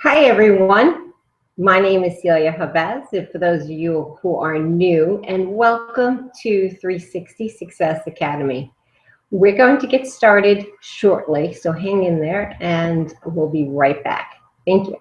Hi, everyone. My name is Celia Habaz, and for those of you who are new, and welcome to 360 Success Academy. We're going to get started shortly, so hang in there, and we'll be right back. Thank you.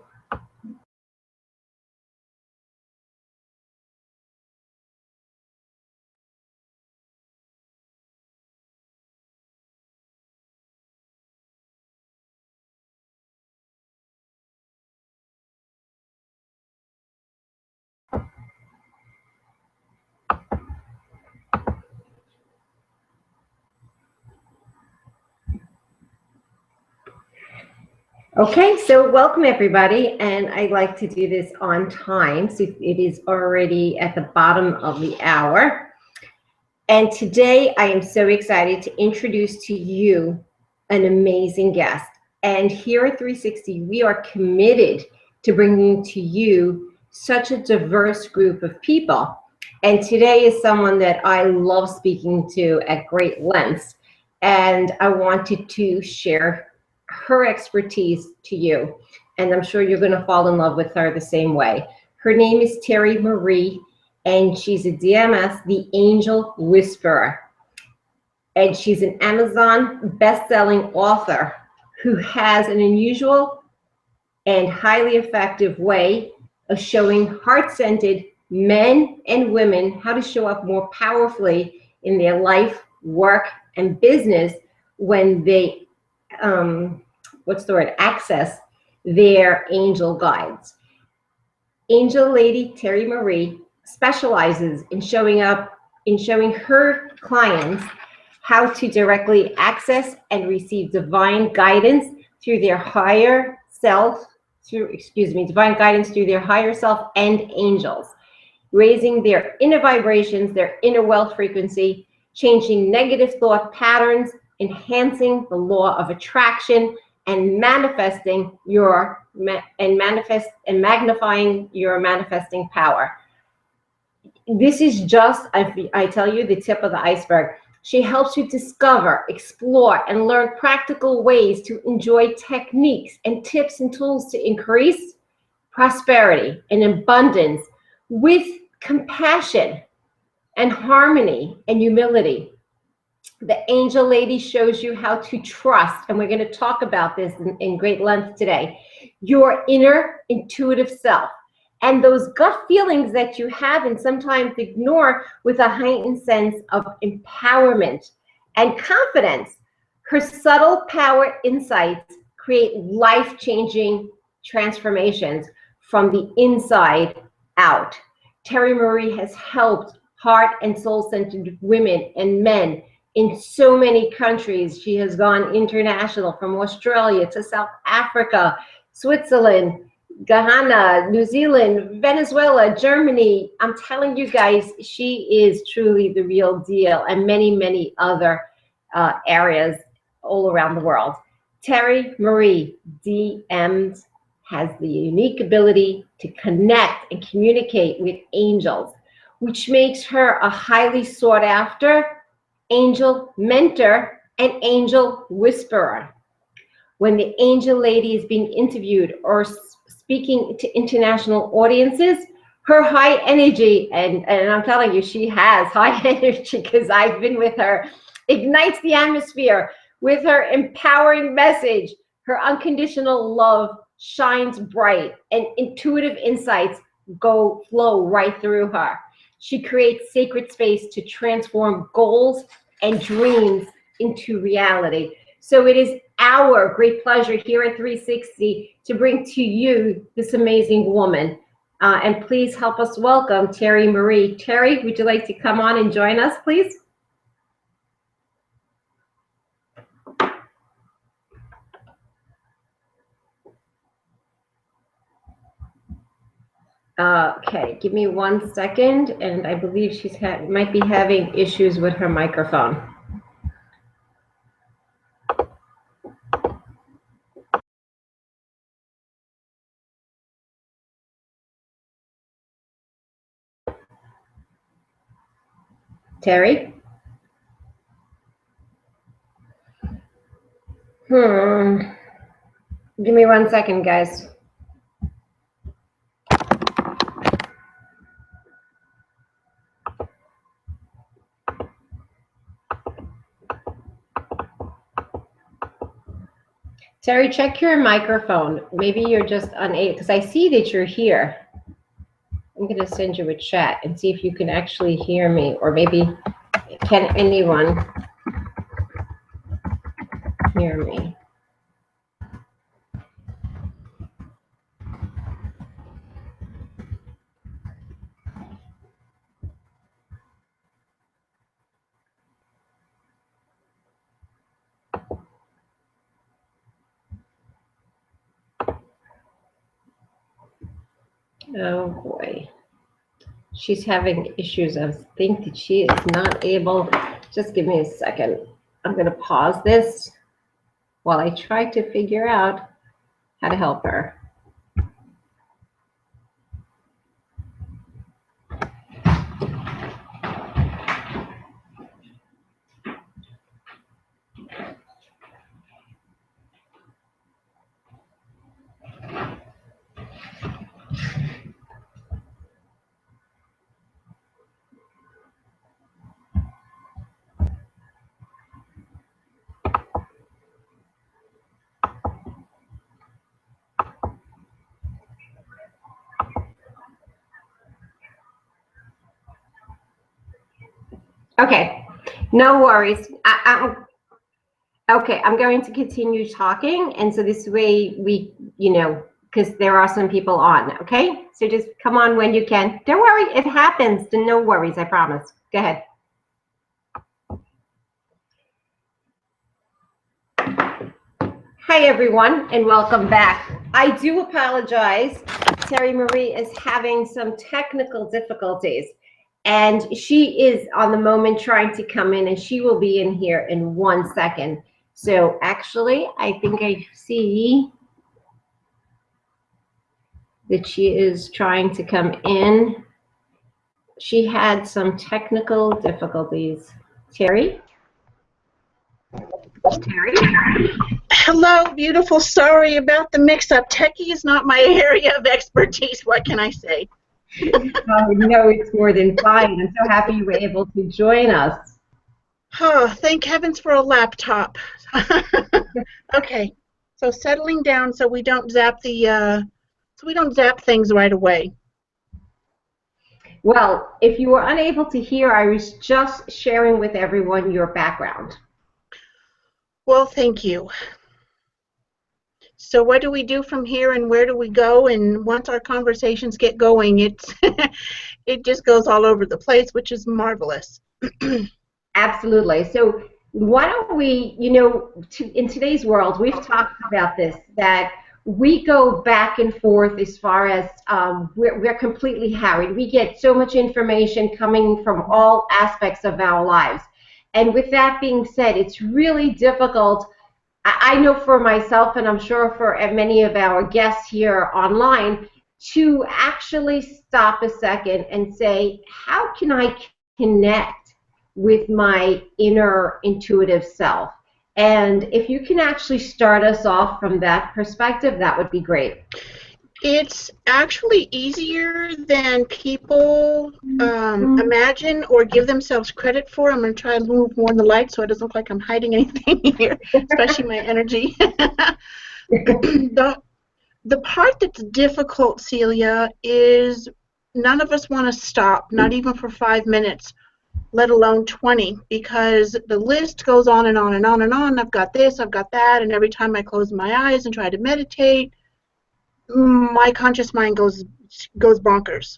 Okay, so welcome everybody, and I like to do this on time, so it is already at the bottom of the hour. And today I am so excited to introduce to you an amazing guest. And here at 360, we are committed to bringing to you such a diverse group of people. And today is someone that I love speaking to at great lengths. And I wanted to share her expertise to you. And I'm sure you're going to fall in love with her the same way. Her name is Terrie Marie, and she's a DMS, the Angel Whisperer. And she's an Amazon best-selling author who has an unusual and highly effective way of showing heart-centered men and women how to show up more powerfully in their life, work, and business when they, access their angel guides. Angel Lady Terrie Marie specializes in showing her clients how to directly access and receive divine guidance through their higher self, divine guidance through their higher self and angels, raising their inner vibrations, their inner wealth frequency, changing negative thought patterns, enhancing the law of attraction, and magnifying your manifesting power. This is just, I tell you, the tip of the iceberg. She helps you discover, explore, and learn practical ways to enjoy techniques and tips and tools to increase prosperity and abundance with compassion and harmony and humility. The Angel Lady shows you how to trust, and we're going to talk about this in great length today, your inner intuitive self and those gut feelings that you have and sometimes ignore with a heightened sense of empowerment and confidence. Her subtle power insights create life-changing transformations from the inside out. Terrie Marie has helped heart and soul-centered women and men in so many countries. She has gone international, from Australia to South Africa, Switzerland, Ghana, New Zealand, Venezuela, Germany. I'm telling you guys, she is truly the real deal, and many, many other areas all around the world. Terrie Marie DMs has the unique ability to connect and communicate with angels, which makes her a highly sought after angel mentor and angel whisperer. When the Angel Lady is being interviewed or speaking to international audiences, her high energy, and I'm telling you, she has high energy because I've been with her, ignites the atmosphere with her empowering message. Her unconditional love shines bright, and intuitive insights flow right through her. She creates sacred space to transform goals and dreams into reality. So it is our great pleasure here at 360 to bring to you this amazing woman. And please help us welcome Terrie Marie. Terrie, would you like to come on and join us, please? Okay, give me 1 second, and I believe she's might be having issues with her microphone. Terrie? Give me 1 second, guys. Terry, check your microphone. Maybe you're just unable, because I see that you're here. I'm going to send you a chat and see if you can actually hear me, or maybe can anyone hear me? Oh boy. She's having issues. I think that she is not able. Just give me a second. I'm going to pause this while I try to figure out how to help her. Okay, no worries. Okay, I'm going to continue talking, and so this way we, because there are some people on, okay? So just come on when you can. Don't worry, it happens. No worries, I promise. Go ahead. Hi, everyone, and welcome back. I do apologize. Terrie Marie is having some technical difficulties, and she is on the moment trying to come in, and she will be in here in 1 second. So actually, I think I see that she is trying to come in. She had some technical difficulties. Terry? Terry? Hello, beautiful. Sorry about the mix-up. Techie is not my area of expertise. What can I say? No, it's more than fine. I'm so happy you were able to join us. Oh, thank heavens for a laptop. Okay, so settling down so we don't zap things right away. Well, if you were unable to hear, I was just sharing with everyone your background. Well, thank you. So what do we do from here, and where do we go? And once our conversations get going, it just goes all over the place, which is marvelous. Absolutely. So why don't we, in today's world, we've talked about this, that we go back and forth as far as we're completely harried. We get so much information coming from all aspects of our lives. And with that being said, it's really difficult. I know for myself, and I'm sure for many of our guests here online, to actually stop a second and say, how can I connect with my inner intuitive self? And if you can actually start us off from that perspective, that would be great. It's actually easier than people imagine or give themselves credit for. I'm going to try and move more in the light so it doesn't look like I'm hiding anything here, especially my energy. The part that's difficult, Celia, is none of us want to stop, not even for 5 minutes, let alone 20, because the list goes on and on and on and on. I've got this, I've got that, and every time I close my eyes and try to meditate, my conscious mind goes bonkers.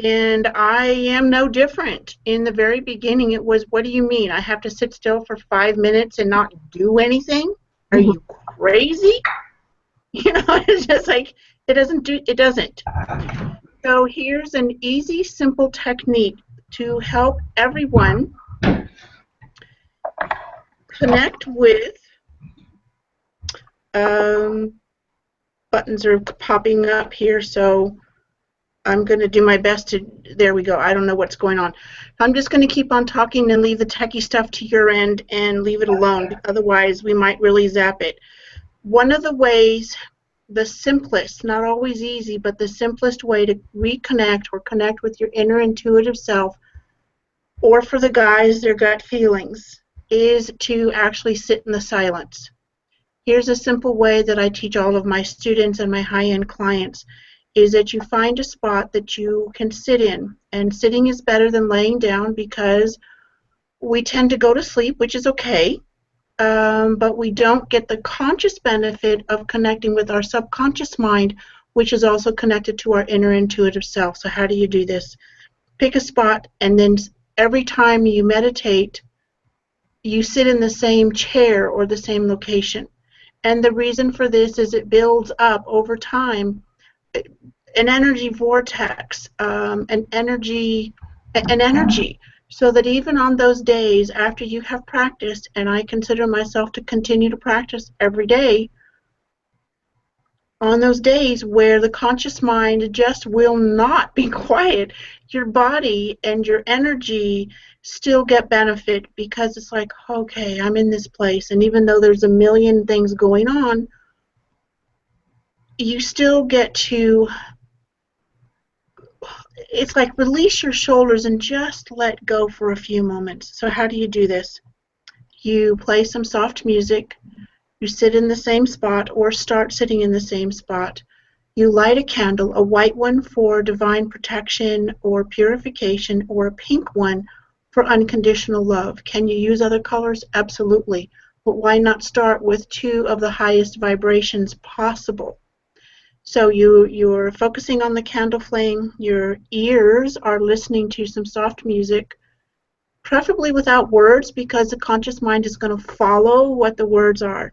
And I am no different. In the very beginning, it was, what do you mean? I have to sit still for 5 minutes and not do anything? Are you crazy? It's just like, it doesn't. So here's an easy, simple technique to help everyone connect with, buttons are popping up here, so I'm going to do my best to, there we go. I don't know what's going on. I'm just going to keep on talking and leave the techie stuff to your end and leave it alone. Otherwise, we might really zap it. One of the ways, the simplest, not always easy, but the simplest way to reconnect or connect with your inner intuitive self, or for the guys, their gut feelings, is to actually sit in the silence. Here's a simple way that I teach all of my students and my high-end clients, is that you find a spot that you can sit in. And sitting is better than laying down because we tend to go to sleep, which is okay, but we don't get the conscious benefit of connecting with our subconscious mind, which is also connected to our inner intuitive self. So how do you do this? Pick a spot, and then every time you meditate, you sit in the same chair or the same location. And the reason for this is it builds up over time an energy vortex, an energy, so that even on those days after you have practiced, and I consider myself to continue to practice every day, on those days where the conscious mind just will not be quiet, your body and your energy still get benefit because it's like, okay, I'm in this place, and even though there's a million things going on, you still get to, it's like release your shoulders and just let go for a few moments. So how do you do this? You play some soft music, you sit in the same spot or start sitting in the same spot. You light a candle, a white one for divine protection or purification, or a pink one for unconditional love. Can you use other colors? Absolutely. But why not start with two of the highest vibrations possible? So you're focusing on the candle flame, your ears are listening to some soft music, preferably without words because the conscious mind is going to follow what the words are.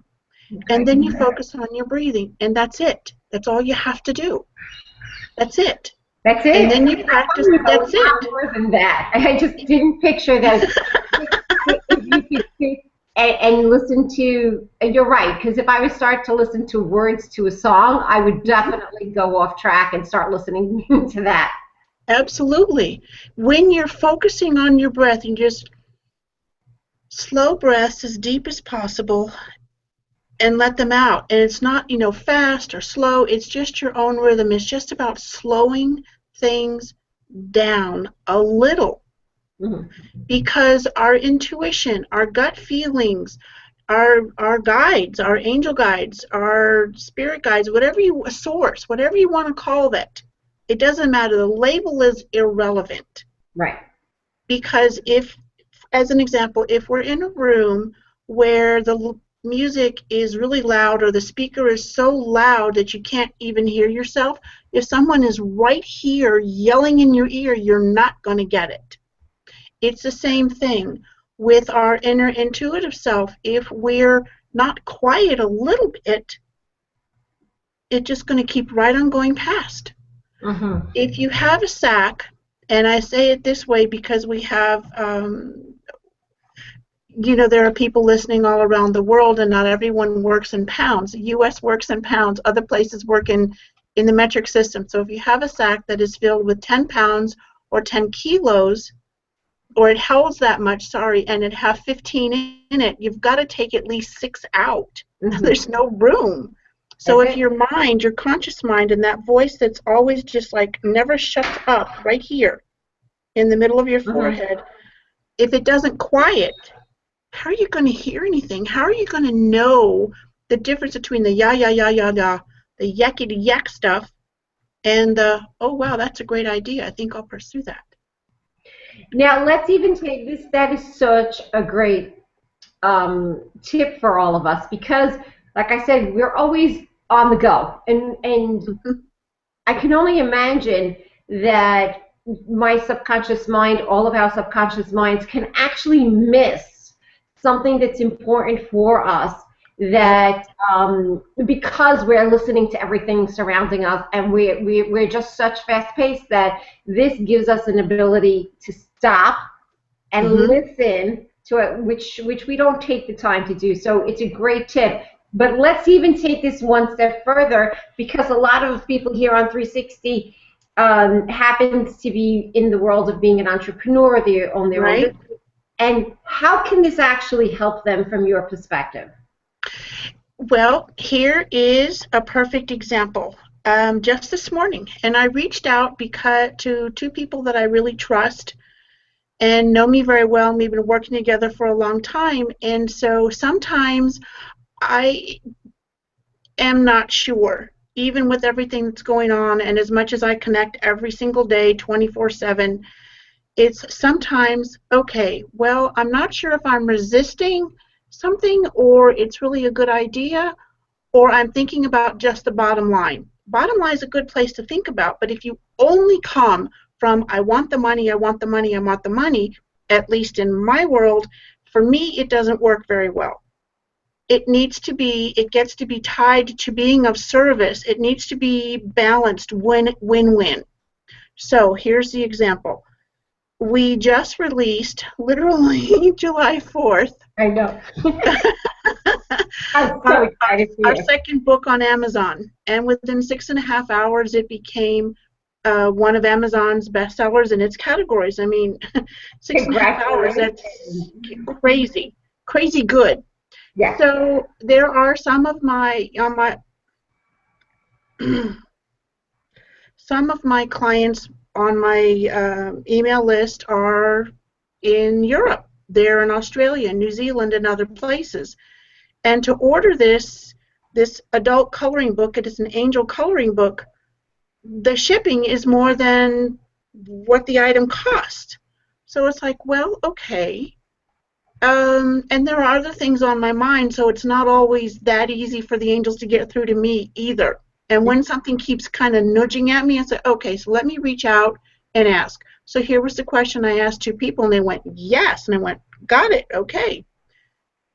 Okay. And then you focus on your breathing, and that's it. That's all you have to do. That's it. That's it. And then you practice. That's it. More than that. I just didn't picture that. If you could sit and listen to, you're right, because if I would start to listen to words to a song, I would definitely go off track and start listening to that. Absolutely. When you're focusing on your breath, and just slow breaths as deep as possible and let them out. And it's not, fast or slow. It's just your own rhythm. It's just about slowing things down a little. Mm-hmm. Because our intuition, our gut feelings, our guides, our angel guides, our spirit guides, a source, whatever you want to call that, it doesn't matter. The label is irrelevant. Right. Because if, as an example, if we're in a room where the music is really loud or the speaker is so loud that you can't even hear yourself, if someone is right here yelling in your ear, you're not going to get it. It's the same thing with our inner intuitive self. If we're not quiet a little bit, it's just going to keep right on going past. Mm-hmm. If you have a sack, and I say it this way because we have, there are people listening all around the world, and not everyone works in pounds. The U.S. works in pounds. Other places work in the metric system. So if you have a sack that is filled with 10 pounds or 10 kilos, or it holds that much, and it has 15 in it, you've got to take at least 6 out. Mm-hmm. There's no room. So if your mind, your conscious mind, and that voice that's always just like never shuts up right here in the middle of your forehead, if it doesn't quiet, how are you going to hear anything? How are you going to know the difference between the ya, the yakety yak stuff, and the, oh, wow, that's a great idea. I think I'll pursue that. Now, let's even take this. That is such a great tip for all of us because, like I said, we're always on the go. And I can only imagine that my subconscious mind, all of our subconscious minds, can actually miss something that's important for us, that because we're listening to everything surrounding us, and we're just such fast paced, that this gives us an ability to stop and listen to it, which we don't take the time to do. So it's a great tip. But let's even take this one step further, because a lot of people here on 360 happens to be in the world of being an entrepreneur. They own their own business. And how can this actually help them from your perspective? Well, here is a perfect example. Just this morning, and I reached out to 2 people that I really trust and know me very well, and we've been working together for a long time. And so sometimes am not sure. Even with everything that's going on, and as much as I connect every single day, 24/7, it's sometimes, okay, well, I'm not sure if I'm resisting something or it's really a good idea, or I'm thinking about just the bottom line. Bottom line is a good place to think about, but if you only come from, I want the money, I want the money, I want the money, at least in my world, for me, it doesn't work very well. It gets to be tied to being of service. It needs to be balanced, win-win. So here's the example. We just released, literally July 4th, I know. I'm so our, excited for our you. second book on Amazon. And within 6.5 hours, it became one of Amazon's bestsellers in its categories. I mean, 6.5 hours, that's Congratulations. crazy, crazy good. Yes. So there are some of my, on my, some of my clients on my email list are in Europe. They're in Australia, New Zealand, and other places. And to order this adult coloring book, it is an angel coloring book, the shipping is more than what the item cost. So it's like, well, okay. And there are other things on my mind, so it's not always that easy for the angels to get through to me either. And when something keeps kind of nudging at me, I say, okay, so let me reach out and ask. So here was the question I asked two people, and they went, yes. And I went, got it, okay.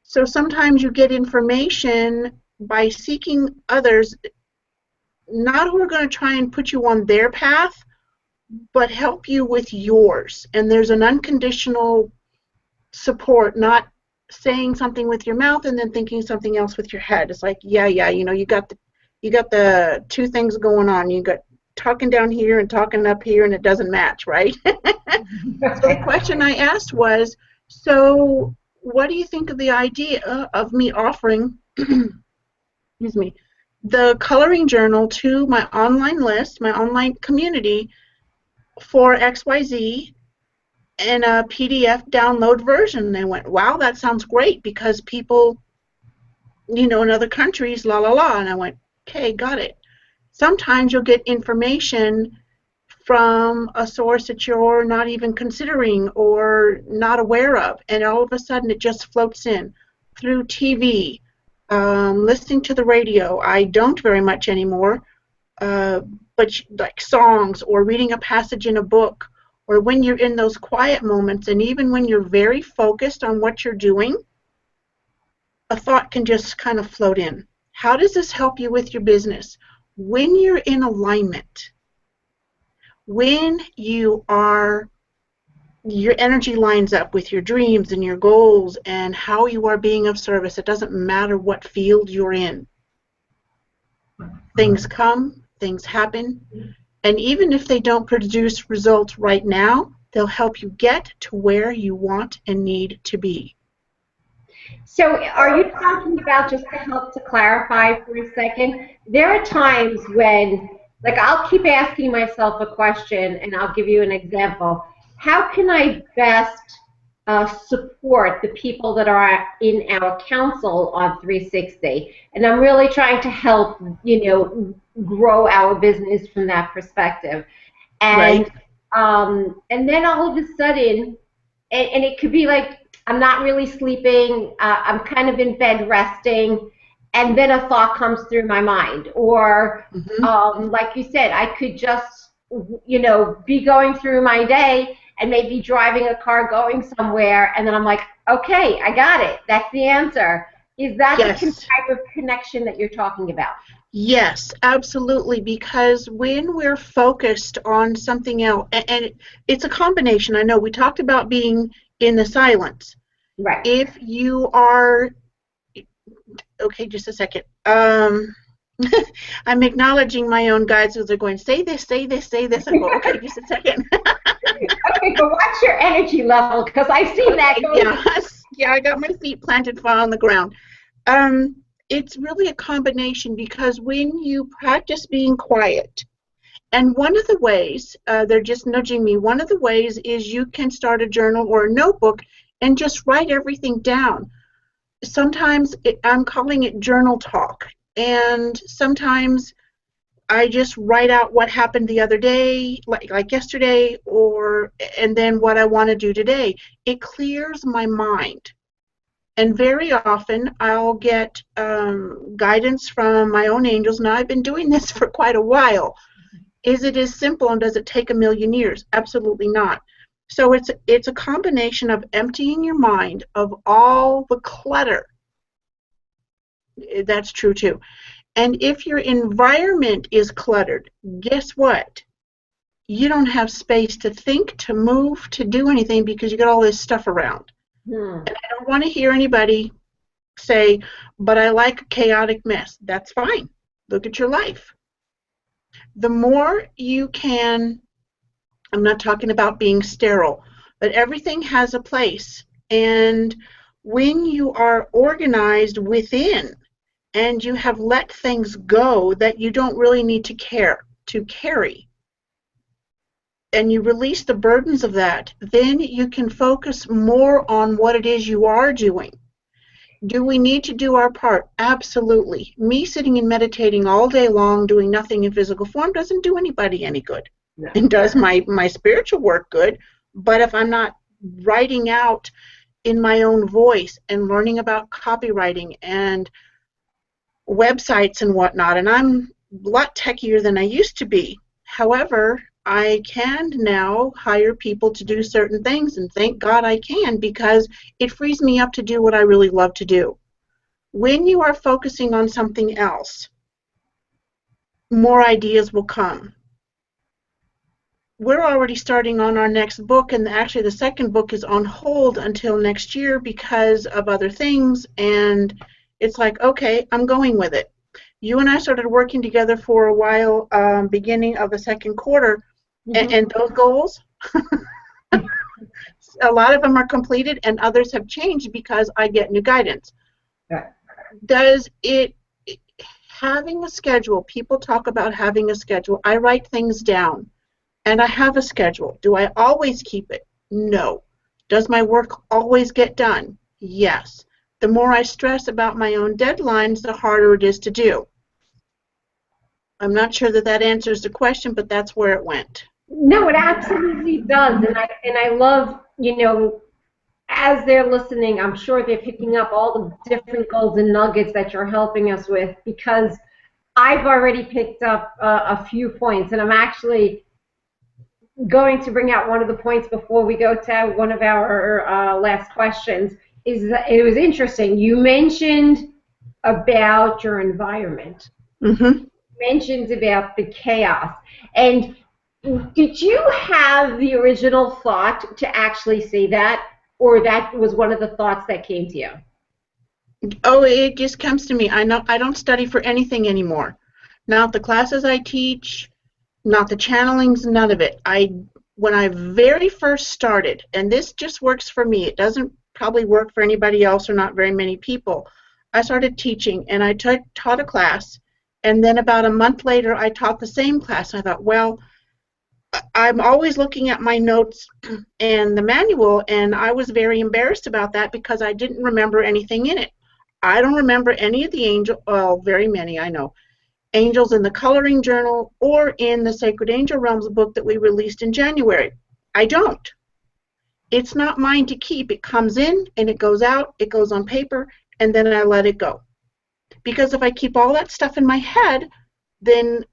So sometimes you get information by seeking others, not who are going to try and put you on their path, but help you with yours. And there's an unconditional support, not saying something with your mouth and then thinking something else with your head. It's like, yeah, you got the two things going on. You got talking down here and talking up here, and it doesn't match, right? So the question I asked was, so what do you think of the idea of me offering, excuse me, the coloring journal to my online list, my online community for XYZ in a PDF download version? And they went, wow, that sounds great, because people, in other countries, la la la. And I went, okay, got it. Sometimes you'll get information from a source that you're not even considering or not aware of, and all of a sudden it just floats in through TV, listening to the radio. I don't very much anymore, but like songs or reading a passage in a book, or when you're in those quiet moments, and even when you're very focused on what you're doing, a thought can just kind of float in. How does this help you with your business? When you're in alignment, when your energy lines up with your dreams and your goals and how you are being of service, it doesn't matter what field you're in. Things come, things happen, and even if they don't produce results right now, they'll help you get to where you want and need to be. So are you talking about, just to help to clarify for a second, there are times when, like, I'll keep asking myself a question, and I'll give you an example. How can I best support the people that are in our council on 360? And I'm really trying to help, grow our business from that perspective. And Right. and then all of a sudden, and it could be like, I'm not really sleeping, I'm kind of in bed resting, and then a thought comes through my mind. Or, like you said, I could just, be going through my day and maybe driving a car going somewhere, and then I'm like, okay, I got it. That's the answer. Is that the Yes. type of connection that you're talking about? Yes, absolutely, because when we're focused on something else, and it's a combination. I know we talked about being in the silence. Right. If you are, okay, just a second. I'm acknowledging my own guides as they're going, say this, say this, say this. I go, okay, just a second. Okay, but watch your energy level, because I've seen that going. Yeah, I got my feet planted flat on the ground. It's really a combination, because when you practice being quiet, and one of the ways, they're just nudging me, one of the ways is you can start a journal or a notebook and just write everything down. Sometimes I'm calling it journal talk. and sometimes I just write out what happened the other day, like yesterday, and then what I want to do today. It clears my mind. And very often I'll get guidance from my own angels. Now, I've been doing this for quite a while. Is it as simple, and does it take a million years? Absolutely not. So it's a combination of emptying your mind of all the clutter. That's true too. And if your environment is cluttered, guess what? You don't have space to think, to move, to do anything because you got all this stuff around. And I don't want to hear anybody say, but I like a chaotic mess. That's fine. Look at your life. The more you can, I'm not talking about being sterile, but everything has a place. And when you are organized within and you have let things go that you don't really need to carry, and you release the burdens of that, then you can focus more on what it is you are doing. Do we need to do our part? Absolutely. Me sitting and meditating all day long doing nothing in physical form doesn't do anybody any good. No. It does my spiritual work good, but if I'm not writing out in my own voice and learning about copywriting and websites and whatnot, and I'm a lot techier than I used to be. However, I can now hire people to do certain things, and thank God I can, because it frees me up to do what I really love to do. When you are focusing on something else, more ideas will come. We're already starting on our next book, and actually the second book is on hold until next year because of other things, and it's like, okay, I'm going with it. You and I started working together for a while, beginning of the second quarter, and those goals, a lot of them are completed and others have changed because I get new guidance. Yeah. Having a schedule, people talk about having a schedule. I write things down and I have a schedule. Do I always keep it? No. Does my work always get done? Yes. The more I stress about my own deadlines, the harder it is to do. I'm not sure that answers the question, but that's where it went. No, it absolutely does, and I love, as they're listening, I'm sure they're picking up all the different golden nuggets that you're helping us with, because I've already picked up a few points, and I'm actually going to bring out one of the points before we go to one of our last questions. Is that it was interesting. You mentioned about your environment. Mm-hmm. Mentioned about the chaos, and did you have the original thought to actually say that, or that was one of the thoughts that came to you? Oh, it just comes to me. I know I don't study for anything anymore. Not the classes I teach, not the channelings, none of it. When I very first started, and this just works for me, it doesn't probably work for anybody else or not very many people. I started teaching, and I taught a class, and then about a month later I taught the same class. I thought, well, I'm always looking at my notes and the manual, and I was very embarrassed about that because I didn't remember anything in it. I don't remember any of the very many, I know, angels in the coloring journal or in the Sacred Angel Realms book that we released in January. I don't. It's not mine to keep. It comes in and it goes out, it goes on paper, and then I let it go. Because if I keep all that stuff in my head, then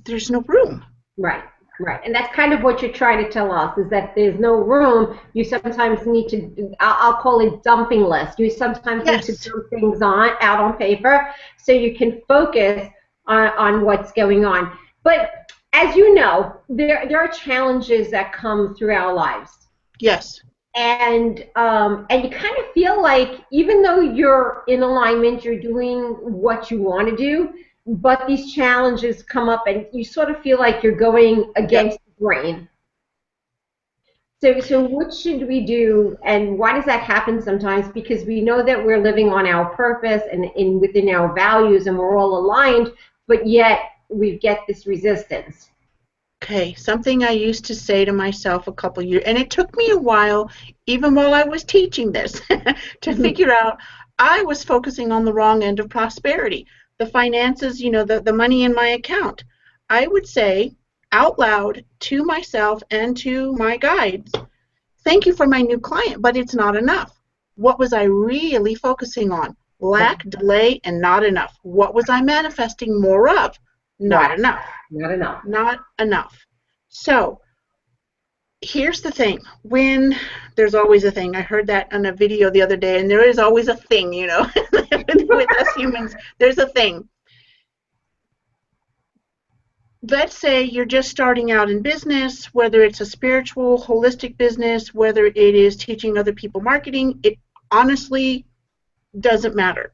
there's no room. Right, right. And that's kind of what you're trying to tell us, is that there's no room. You sometimes need to, I'll call it dumping list. You sometimes need to dump things out on paper so you can focus on what's going on. But as you know, there are challenges that come through our lives. Yes. And you kind of feel like even though you're in alignment, you're doing what you want to do, but these challenges come up and you sort of feel like you're going against the grain. So what should we do, and why does that happen sometimes? Because we know that we're living on our purpose and within our values and we're all aligned, but yet we get this resistance. Okay, something I used to say to myself a couple years, and it took me a while, even while I was teaching this, to figure out, I was focusing on the wrong end of prosperity. The finances, the money in my account. I would say out loud to myself and to my guides, thank you for my new client, but it's not enough. What was I really focusing on? Lack, delay, and not enough. What was I manifesting more of? Not Right. enough. Not enough. Not enough. So here's the thing. When there's always a thing. I heard that on a video the other day, and there is always a thing, with us humans, there's a thing. Let's say you're just starting out in business, whether it's a spiritual, holistic business, whether it is teaching other people marketing, it honestly doesn't matter.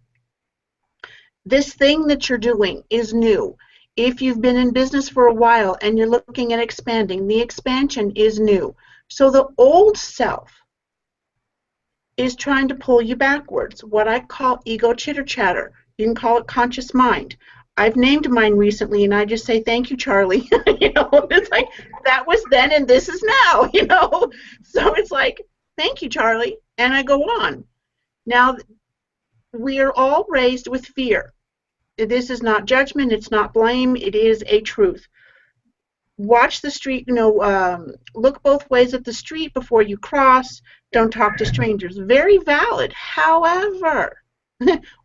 This thing that you're doing is new. If you've been in business for a while and you're looking at expanding, the expansion is new. So the old self is trying to pull you backwards, what I call ego chitter-chatter. You can call it conscious mind. I've named mine recently, and I just say, thank you, Charlie. It's like, that was then and this is now, So it's like, thank you, Charlie, and I go on. Now, we are all raised with fear. This is not judgment, it's not blame, it is a truth. Watch the street, look both ways at the street before you cross. Don't talk to strangers. Very valid. However,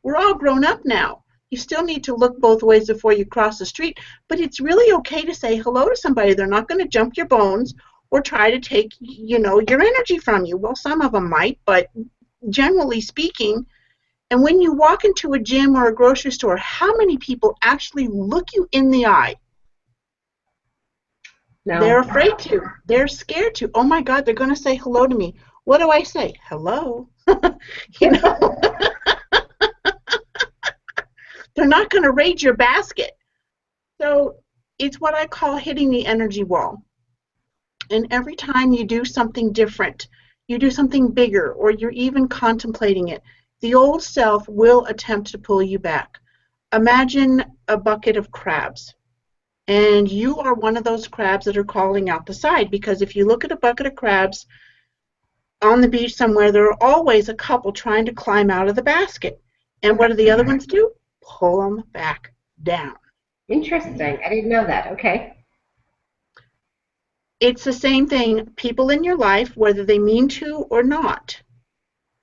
we're all grown up now. You still need to look both ways before you cross the street, but it's really okay to say hello to somebody. They're not going to jump your bones or try to take, your energy from you. Well, some of them might, but generally speaking, and when you walk into a gym or a grocery store, how many people actually look you in the eye? No. They're afraid to. They're scared to. Oh my God, they're going to say hello to me. What do I say? Hello. They're not going to raid your basket. So it's what I call hitting the energy wall. And every time you do something different, you do something bigger, or you're even contemplating it, the old self will attempt to pull you back. Imagine a bucket of crabs. And you are one of those crabs that are crawling out the side, because if you look at a bucket of crabs on the beach somewhere, there are always a couple trying to climb out of the basket. And what do the other ones do? Pull them back down. Interesting. I didn't know that. Okay. It's the same thing. People in your life, whether they mean to or not,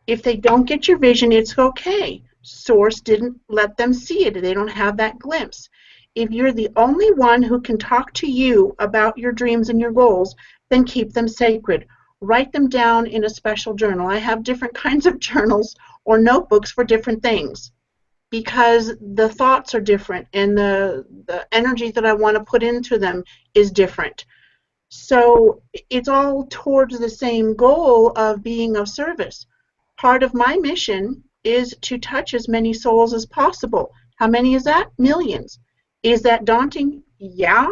if they don't get your vision, it's okay. Source didn't let them see it. They don't have that glimpse. If you're the only one who can talk to you about your dreams and your goals, then keep them sacred. Write them down in a special journal. I have different kinds of journals or notebooks for different things, because the thoughts are different and the energy that I want to put into them is different. So it's all towards the same goal of being of service. Part of my mission is to touch as many souls as possible. How many is that? Millions. Is that daunting? Yeah,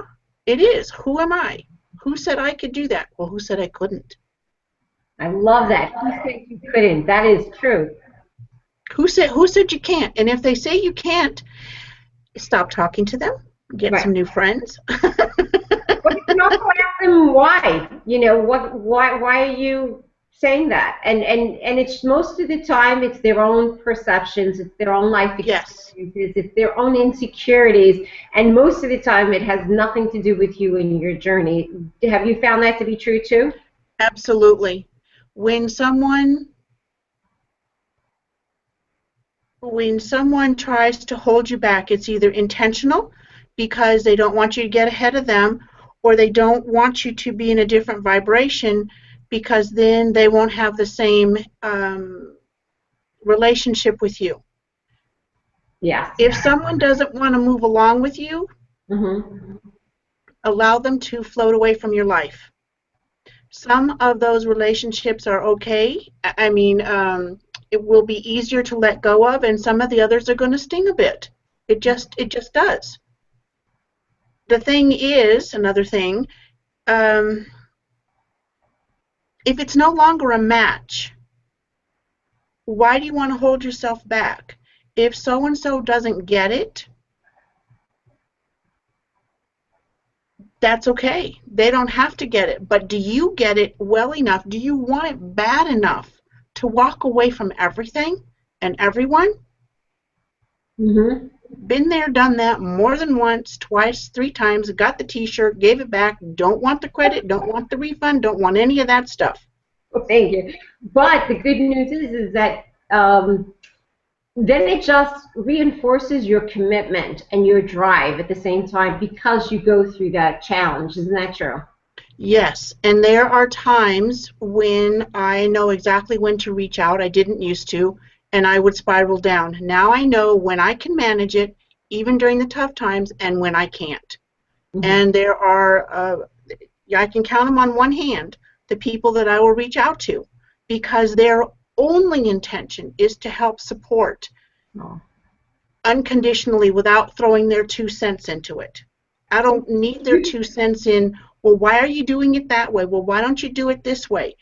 it is. Who am I? Who said I could do that? Well, who said I couldn't? I love that. Who said you couldn't? That is true. Who said you can't? And if they say you can't, stop talking to them. Get some new friends. But you can also ask them why. Why are you saying that? And it's most of the time it's their own perceptions, it's their own life experiences, it's their own insecurities, and most of the time it has nothing to do with you and your journey. Have you found that to be true too? Absolutely. When someone tries to hold you back, it's either intentional because they don't want you to get ahead of them, or they don't want you to be in a different vibration, because then they won't have the same relationship with you. Yes. If someone doesn't want to move along with you, allow them to float away from your life. Some of those relationships are okay. I mean, it will be easier to let go of, and some of the others are going to sting a bit. It just does. The thing is, another thing, if it's no longer a match, why do you want to hold yourself back? If so-and-so doesn't get it, that's okay. They don't have to get it. But do you get it well enough? Do you want it bad enough to walk away from everything And everyone, Mm-hmm. been there, done that more than once, twice, 3 times, got the t-shirt, gave it back, don't want the credit, don't want the refund, don't want any of that stuff. Well, thank you. But the good news is that then it just reinforces your commitment and your drive at the same time because you go through that challenge. Isn't that true? Yes, and there are times when I know exactly when to reach out. I didn't used to, and I would spiral down. Now I know when I can manage it, even during the tough times, and when I can't. Mm-hmm. And there are, I can count them on one hand, the people that I will reach out to, because their only intention is to help support Oh. unconditionally without throwing their 2 cents into it. I don't need their 2 cents in, well, why are you doing it that way? Well, why don't you do it this way?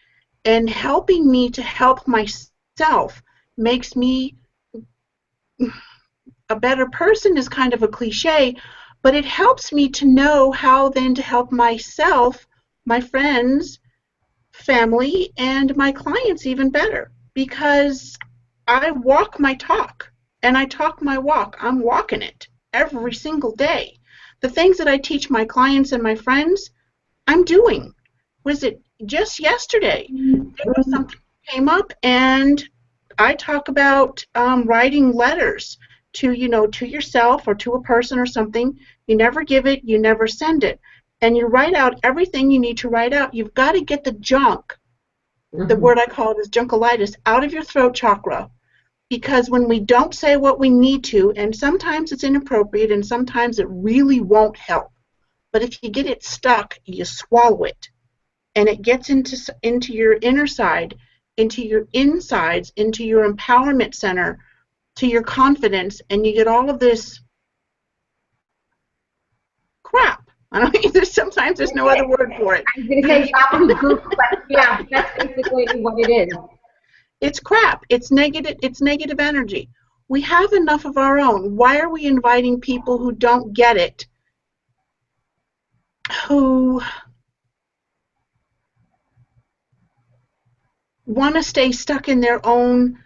And helping me to help myself makes me a better person is kind of a cliche, but it helps me to know how then to help myself, my friends, family, and my clients even better, because I walk my talk and I talk my walk. I'm walking it every single day. The things that I teach my clients and my friends, I'm doing. Was it just yesterday? There was something that came up, and I talk about writing letters to, to yourself or to a person or something. You never give it, you never send it. And you write out everything you need to write out. You've got to get the junk, the Mm-hmm. word I call it is junkolitis, out of your throat chakra. Because when we don't say what we need to, and sometimes it's inappropriate and sometimes it really won't help. But if you get it stuck, you swallow it. And it gets into your inner side, into your insides, into your empowerment center, to your confidence, and you get all of this crap. I don't know, sometimes there's no other word for it. I was going to say gobbledygook, but yeah, that's basically what it is. It's crap. It's negative energy. We have enough of our own. Why are we inviting people who don't get it, who want to stay stuck in their own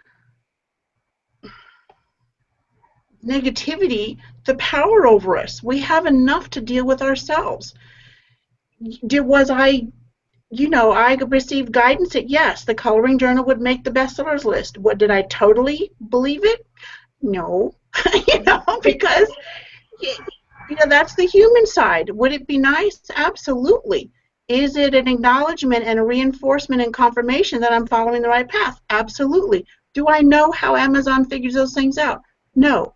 negativity, the power over us? We have enough to deal with ourselves. Was I received guidance that yes, the coloring journal would make the bestsellers list. What, did I totally believe it? No. Because that's the human side. Would it be nice? Absolutely. Is it an acknowledgement and a reinforcement and confirmation that I'm following the right path? Absolutely. Do I know how Amazon figures those things out? No.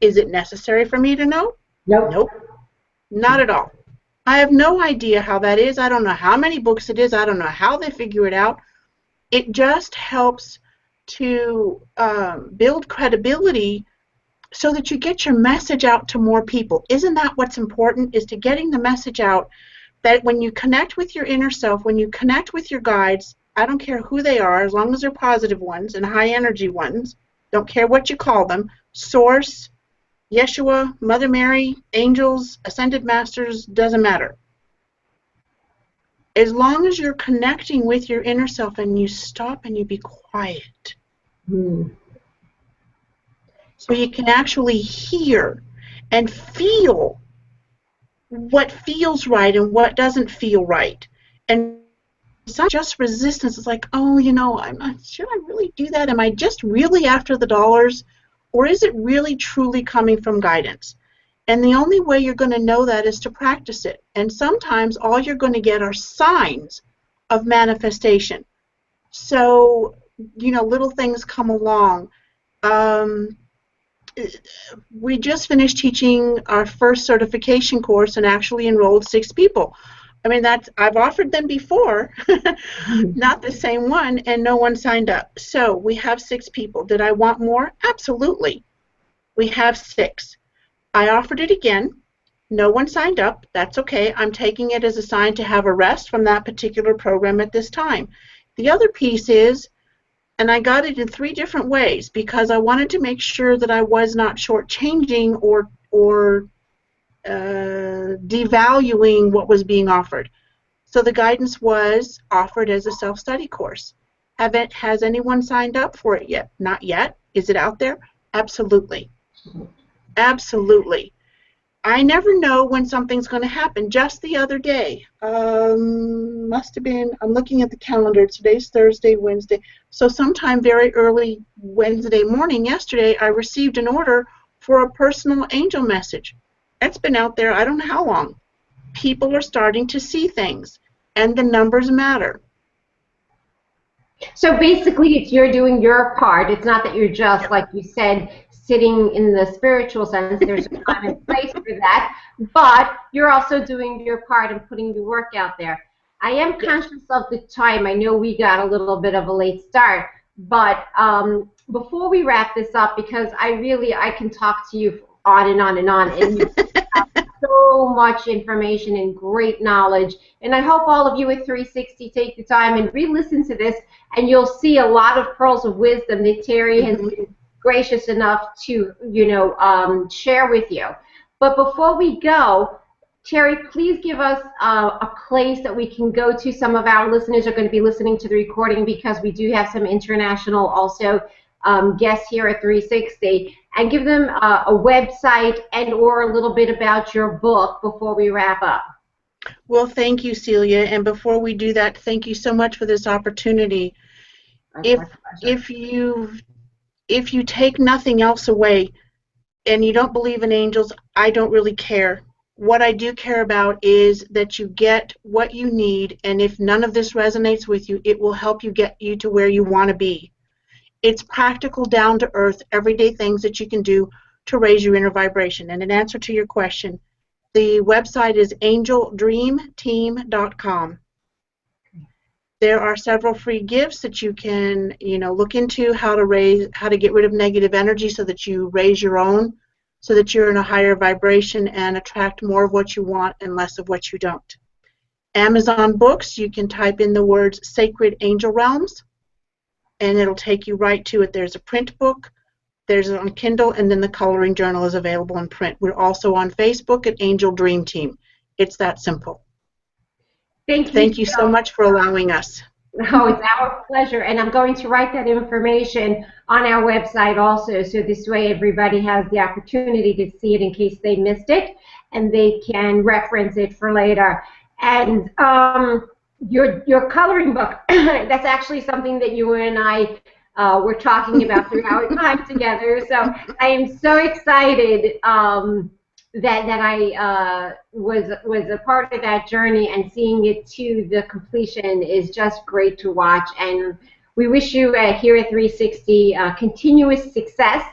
Is it necessary for me to know? Nope. Nope. Not at all. I have no idea how that is. I don't know how many books it is. I don't know how they figure it out. It just helps to build credibility so that you get your message out to more people. Isn't that what's important, is to getting the message out that when you connect with your inner self, when you connect with your guides, I don't care who they are, as long as they're positive ones and high energy ones, don't care what you call them, Source, Yeshua, Mother Mary, angels, ascended masters, doesn't matter. As long as you're connecting with your inner self and you stop and you be quiet, so you can actually hear and feel what feels right and what doesn't feel right. And it's not just resistance. It's like, oh, I'm not sure I really do that. Am I just really after the dollars? Or is it really truly coming from guidance? And the only way you're going to know that is to practice it. And sometimes all you're going to get are signs of manifestation. So, little things come along. We just finished teaching our first certification course and actually enrolled 6 people. I mean, I've offered them before, not the same one, and no one signed up. So we have 6 people. Did I want more? Absolutely. We have 6. I offered it again. No one signed up. That's okay. I'm taking it as a sign to have a rest from that particular program at this time. The other piece is, and I got it in 3 different ways because I wanted to make sure that I was not shortchanging or devaluing what was being offered. So the guidance was offered as a self-study course. Has anyone signed up for it yet? Not yet. Is it out there? Absolutely. Absolutely. I never know when something's going to happen. Just the other day, must have been, I'm looking at the calendar, today's Thursday, Wednesday, so sometime very early Wednesday morning yesterday, I received an order for a personal angel message. It's been out there, I don't know how long. People are starting to see things, and the numbers matter. So basically, it's you're doing your part. It's not that you're just, like you said, sitting in the spiritual sense. There's a time and place for that, but you're also doing your part and putting the work out there. I am conscious of the time. I know we got a little bit of a late start, but before we wrap this up, because I can talk to you on and on and on, and you have so much information and great knowledge. And I hope all of you at 360 take the time and re-listen to this, and you'll see a lot of pearls of wisdom that Terrie has been gracious enough to, share with you. But before we go, Terrie, please give us a place that we can go to. Some of our listeners are going to be listening to the recording because we do have some international also guests here at 360, and give them a website and or a little bit about your book before we wrap up. Well, thank you, Celia. And before we do that, thank you so much for this opportunity. If you take nothing else away and you don't believe in angels, I don't really care. What I do care about is that you get what you need, and if none of this resonates with you, it will help you get you to where you want to be. It's practical, down-to-earth, everyday things that you can do to raise your inner vibration. And in answer to your question, the website is angeldreamteam.com. There are several free gifts that you can, look into how to get rid of negative energy so that you raise your own, so that you're in a higher vibration and attract more of what you want and less of what you don't. Amazon Books, you can type in the words Sacred Angel Realms, and it'll take you right to it. There's a print book, there's it on Kindle, and then the coloring journal is available in print. We're also on Facebook at Angel Dream Team. It's that simple. Thank you so much for allowing us. Oh, it's our pleasure, and I'm going to write that information on our website also, so this way everybody has the opportunity to see it in case they missed it, and they can reference it for later. And your coloring book, that's actually something that you and I were talking about through our time together. So I am so excited that I was a part of that journey, and seeing it to the completion is just great to watch. And we wish you here at 360 continuous success.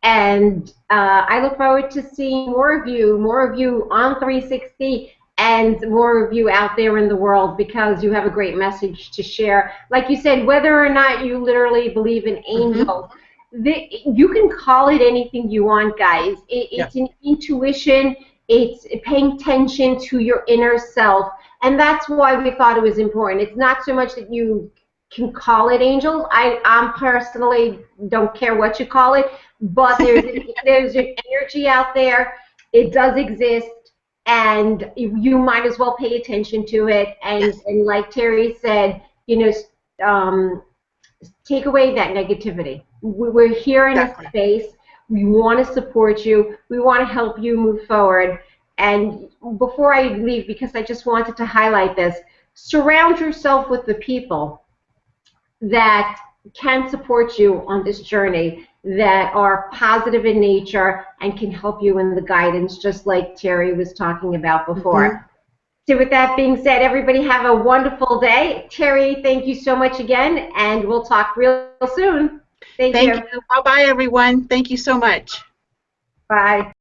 And I look forward to seeing more of you on 360, and more of you out there in the world, because you have a great message to share. Like you said, whether or not you literally believe in angels, you can call it anything you want, guys. It's an intuition. It's paying attention to your inner self, and that's why we thought it was important. It's not so much that you can call it angels. I personally don't care what you call it, but there's an energy out there. It does exist, and you might as well pay attention to it. And like Terrie said, take away that negativity. We're here in a space. We want to support you. We want to help you move forward. And before I leave, because I just wanted to highlight this, surround yourself with the people that can support you on this journey, that are positive in nature and can help you in the guidance, just like Terrie was talking about before. So with that being said, everybody have a wonderful day. Terrie, thank you so much again, and we'll talk real soon. Thank you. Bye-bye, everyone. Thank you so much. Bye.